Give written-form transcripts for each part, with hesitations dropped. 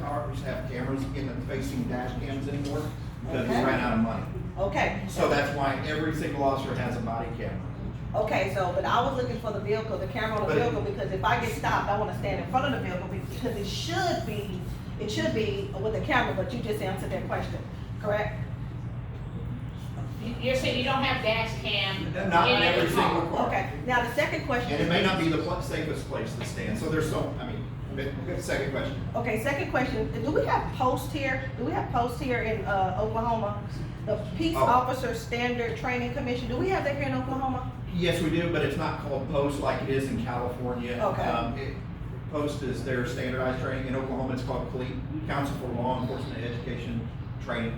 cars have cameras in the facing dash cams anymore because we Okay. ran out of money. Okay. So that's why every single officer has a body camera. Okay, so, but I was looking for the vehicle, the camera on the But- vehicle, because if I get stopped, I wanna stand in front of the vehicle, because it should be with a camera, but you just answered that question, correct? You're saying you don't have dash cam Not in in every every single car? car. Okay, now the second question. And it may not be the safest place to stand, so there's so, I mean, good second question. Okay, second question, do we have posts here, in, Oklahoma? The Peace Oh. Officer Standard Training Commission, do we have that here in Oklahoma? Yes, we do, but it's not called POST like it is in California. Okay. POST is their standardized training. In Oklahoma, it's called CLEAT, Council for Law Enforcement Education Training.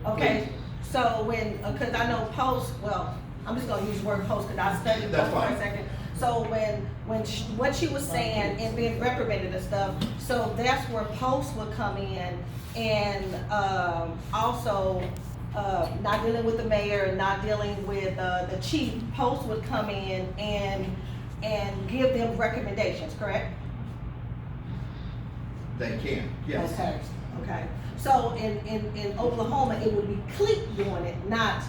Okay, so when, cause I know post, well, I'm just gonna use the word post, cause I studied That's post for a fine. second. So what she was saying and being reprimanded and stuff, so that's where post would come in and, also, not dealing with the mayor, not dealing with, the chief, post would come in and give them recommendations, correct? They can, yes. Okay, okay. So in Oklahoma, it would be CLEAT doing it, not,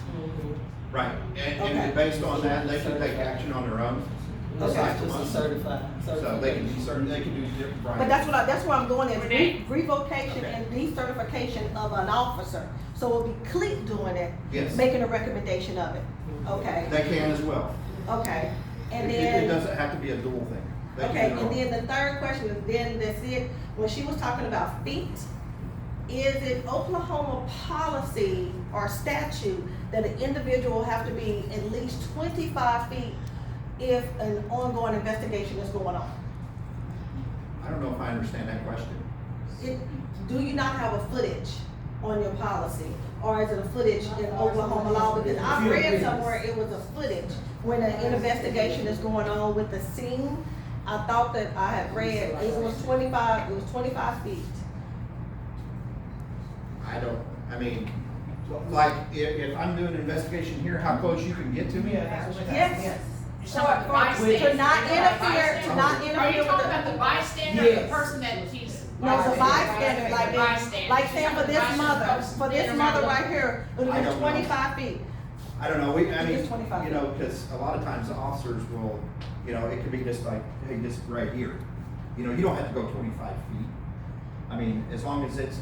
Right, Okay. and based on that, they can take action on their own. Okay. Aside from Just a us. certified. So they can be certain, they can do different. but that's where I'm going is Renee? revocation Okay. and decertification of an officer. So it'll be CLEAT doing it, Yes. making a recommendation of it. Okay, They can as well. okay. And It then, doesn't have to be a dual thing. They can okay, do and their own. then the third question is, then that's it, when she was talking about feet, is it Oklahoma policy or statute that an individual have to be at least 25 feet if an ongoing investigation is going on? I don't know if I understand that question. Do you not have a footage on your policy? Or is it a footage in Oklahoma law? Because I read somewhere it was a footage when an investigation is going on with the scene. I thought that I had read it was 25 feet. I mean, like, if I'm doing an investigation here, how close you can get to me? Yes. So a bystander. To not interfere, to not Are you interfere talking with about the the. bystander or the Yes. person that he's? No, the bystander, like, Bystander. like saying for this mother, right here, it would I be don't know. 25 feet. I don't know, I It's mean, 25. you know, because a lot of times the officers will, you know, it could be just like, hey, this right here. You know, you don't have to go 25 feet. I mean, as long as it's,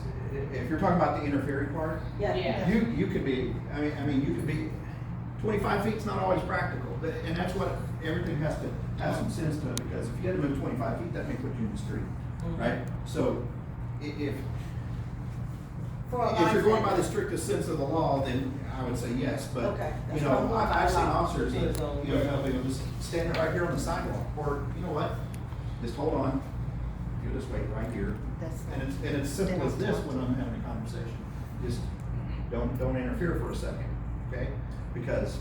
if you're talking about the interfering part, Yeah. you could be, I mean, you could be, 25 feet's not always practical. And that's what, everything has to have some sense to it, because if you had to move 25 feet, that may put you in the street, right? So, if For a you're going by bystander. the strictest sense of the law, then I would say yes, but, Okay, you that's what I'm know, going by I've seen law. officers that, you know, they'll just stand right here on the sidewalk, or, you know what, just hold on, you just wait right here. And it's simple as this when I'm having a conversation, just don't interfere for a second, okay? Because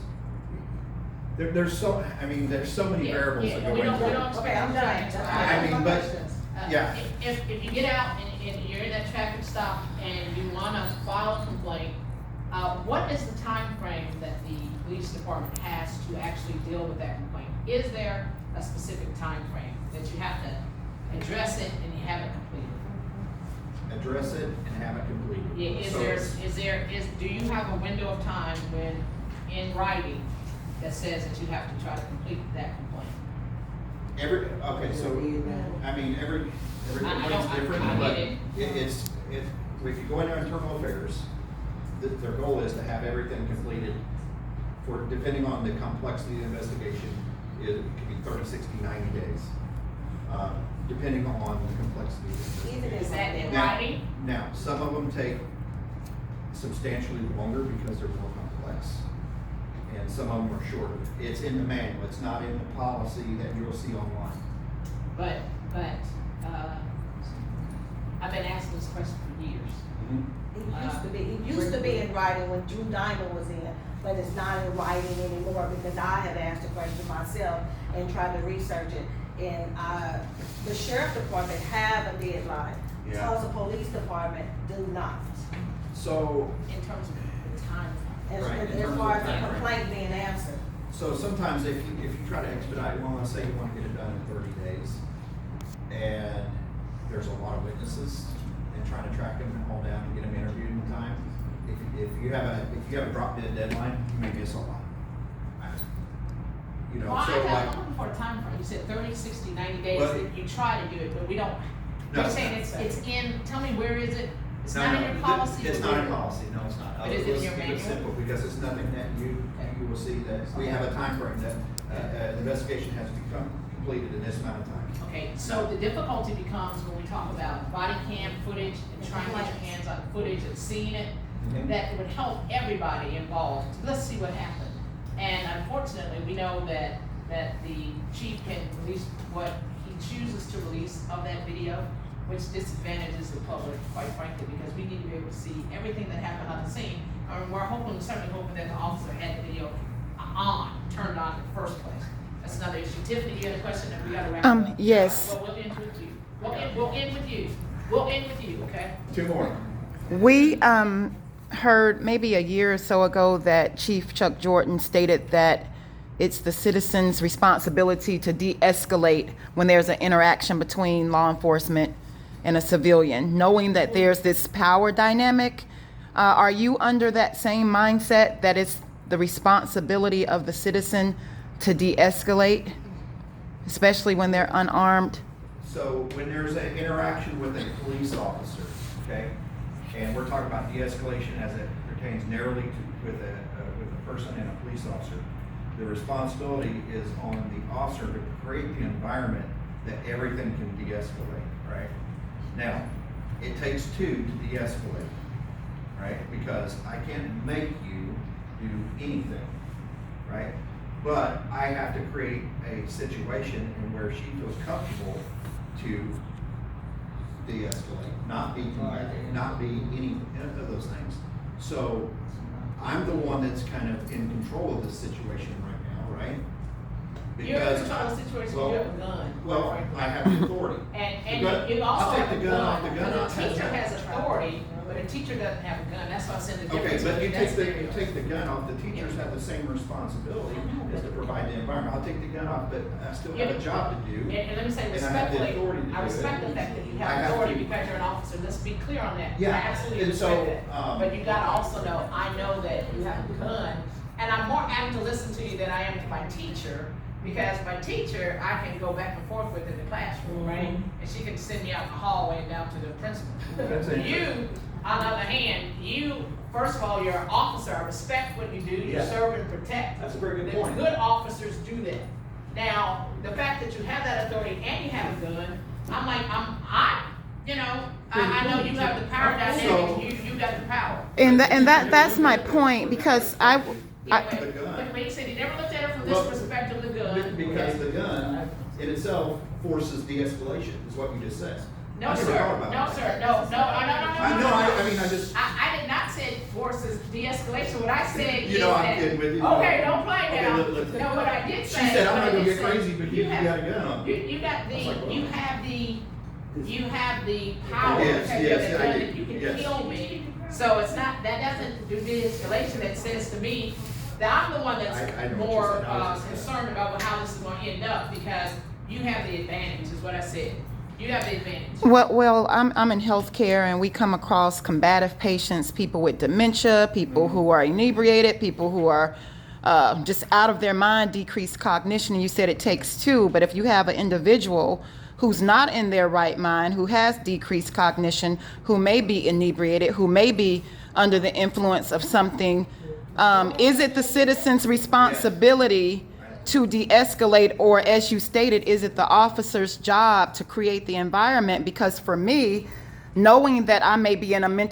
there's so many Yeah, variables yeah, that go we into don't- we it. don't- Okay, I'm done. I mean, but, yeah. If you get out and you're in that traffic stop and you wanna file a complaint, what is the time frame that the police department has to actually deal with that complaint? Is there a specific time frame that you have to address it and you have it completed? Address it and have it completed. Yeah, So it's- do you have a window of time when, in writing, that says that you have to try to complete that complaint? Okay, so, I mean, every complaint's different, I but get it. it's, if you go into internal affairs, their goal is to have everything completed for, depending on the complexity of the investigation, it could be 30, 60, 90 days, depending on the complexity of the Even investigation. Is that in Now- writing? Now, some of them take substantially longer because they're more complex, and some of them are shorter. It's in the manual, it's not in the policy that you'll see online. But, I've been asking this question for years. It used to be in writing when Drew Diamond was in, but it's not in writing anymore because I have asked the question myself and tried to research it. And, the sheriff department have a deadline. Yeah. Tulsa Police Department do not. So, In terms of the time frame. Right, in As terms far of as the timeframe. complaint being answered. so sometimes if you try to expedite, well, let's say you wanna get it done in 30 days, and there's a lot of witnesses, if you have a drop dead deadline, you may miss a lot. You know, Well, so I'm like, looking for a time frame. You said 30, 60, 90 days But- that you try to do it, but we don't. No. You're saying it's in, tell me where is it? It's no, not no, in your policy? It's but not where- in policy, no, it's not. But is it in your Let's keep manual? simple, because it's nothing that you will see that, we have a time frame that, the investigation has to become completed in this amount of time. Okay, so the difficulty becomes when we talk about body cam footage and trying to get your hands on footage and seeing it, Mhm. that would help everybody involved. Let's see what happened. And unfortunately, we know that the chief can release what he chooses to release of that video, which disadvantages the public, quite frankly, because we need to be able to see everything that happened on the scene. We're certainly hoping that the officer had the video turned on in the first place. That's another issue. Tiffany, you had a question that we gotta wrap up? Yes. Well, we'll end with you. We'll end with you. We'll end with you, okay? Two more. We heard maybe a year or so ago that Chief Chuck Jordan stated that it's the citizen's responsibility to de-escalate when there's an interaction between law enforcement and a civilian, knowing that there's this power dynamic. Are you under that same mindset that it's the responsibility of the citizen to de-escalate, especially when they're unarmed? So when there's an interaction with a police officer, okay, and we're talking about de-escalation as it pertains narrowly with a person and a police officer, the responsibility is on the officer to create the environment that everything can de-escalate, right? Now, it takes two to de-escalate, right? Because I can't make you do anything, right? But I have to create a situation in where she feels comfortable to de-escalate, not be any of those things. So I'm the one that's kind of in control of this situation right now, right? You're in control of the situation, you have a gun. Well, I have the authority. And The gun- you also I'll take have a the gun off the gun, gun. because a teacher has authority, but a teacher doesn't have a gun, that's why I said the Okay, difference. but you between take that you take the gun off, the teachers have the same responsibility as to provide the environment. I'll take the gun off, but I still have a job to do. And let me say And I have the respectfully, authority to I do respect it. the fact that you I have have authority to. because you're an officer, let's be clear on that. Yeah, I absolutely and respect so, that, but you gotta also know, I know that you have a gun, and I'm more apt to listen to you than I am to my teacher, because my teacher, I can go back and forth with in the classroom, right? And she can send me out the hallway and down to the principal. That's interesting. You, on the other hand, first of all, you're an officer, I respect what you do, you Yeah. serve and protect. That's a very good The point. good officers do that. Now, the fact that you have that authority and you have a gun, I'm like, I know you have the power dynamic, you got the power. And that's my point, because Yeah, The gun. but you said you never looked at it from Well, this perspective, the gun. Because the gun in itself forces de-escalation, is what you just said. No, I never sir, thought about no, that. sir, no. I mean, I just, I did not say forces de-escalation, what I said is You know I'm that- kidding with you. Okay, don't play Okay, now. look. No, what I did she say. said, I'm what not I gonna did get say, crazy, but you got a gun on. You got I was like, well, you have the power Yes, because you yes, have the I gun do. that you can Yes. kill me. So it's not, that doesn't do de-escalation, that says to me that I'm the one I that's know what you're more saying. I was just- concerned about how this is gonna end up, because you have the advantage, is what I said. You have the advantage. Well, I'm in healthcare, and we come across combative patients, people with dementia, people who are inebriated, people who are just out of their mind, decreased cognition. And you said it takes two, but if you have an individual who's not in their right mind, who has decreased cognition, who may be inebriated, who may be under the influence of something, is it the citizen's responsibility to de-escalate, or as you stated, is it the officer's job to create the environment? Because for me, knowing that I may be in a mental